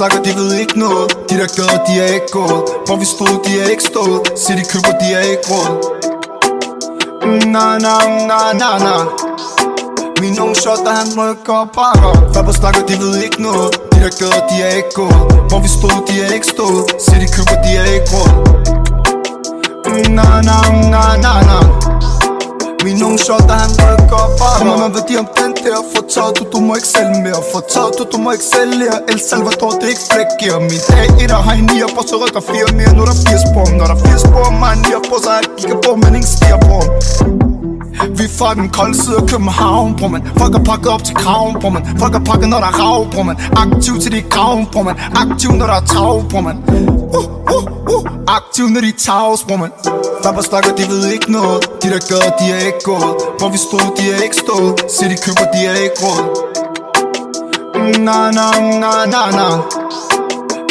snakker, de ved ikke noget. De der gader, de er ikke gået. Hvor vi stod, de er ikke stået. Se de køber, de er ikke råd. Na. Min unge shot, der han rykker og pakker. Rapper snakker, de ved ikke noget. De der gader, de er ikke gået. Hvor vi stod, de er ikke stået. Se de køber, de er ikke råd. Na. Min unge shot, der han rykker og bakker. Kommer med værdi om den der. Fortaget du må ikke sælge mere. Fortaget du må ikke sælge. El Salvador, det er ikke flækker. Min dag 1 har en 9 på, så rykker 4 mere. Nu er der 80 på ham. Når der 80 på ham, har en 9 på, så jeg kigger på, men ingen stiger på ham. Vi er fra den kolde side af København, bror man. Folk er pakket op til kraven, bror man. Folk er pakket, når der er rav, bror man. Aktiv til de kraven, bror man. Aktiv, når der er travl, bror man. Aktiv, når de tavs, bror man. Rapper snakker, de ved ikke noget. De der gader, de er ikke gået. Hvor vi stod, de er ikke stået. Se de køber, de er ikke råd. Na.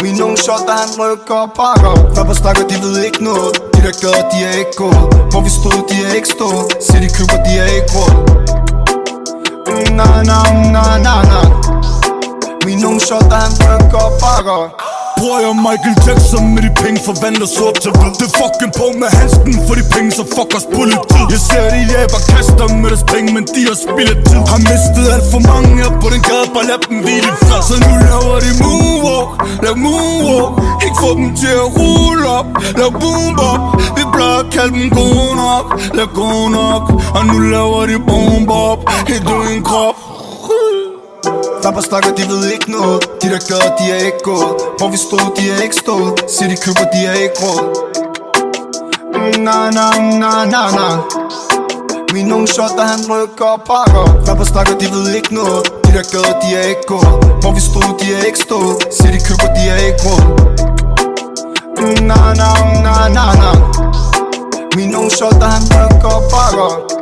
Min unge shot, der han rykker og pakker. Rapper snakker, de ved ikke noget. De der gader, de er ikke gået. Hvor vi stod, de er ikke stået. Se de køber, de er ikke råd. Na. Min unge shot, der han rykker og pakker. Bror jeg Michael Jackson med de penge forvandler sort til hvid. Det fucking på med handsken for de penge, så fuck os politiet. Jeg ser de jæber kaster med deres penge, men de har spillet tid. Har mistet alt for mange her på den gade, bare lad dem hvile i fred. Så nu laver de moonwalk, lav moonwalk. Ikke få dem til at rulle op, lav boom bop. Vi plejer at kalde dem gode nok, lav gode nok. Og nu laver de boom bop, helt ud i en krop. Rapper snakker, de ved ikke noget. De der gader, de er ikke gået. Hvor vi stod, de er ikke stået. Se de køber, de er ikke råd. Na. Min unge shot, der han rykker og pakker. Rapper snakker, de ved ikke noget. De der gader, de er ikke gået. Hvor vi stod, de er ikke stået. Se de køber, de er ikke råd. Na. Min unge shot, der han rykker og pakker.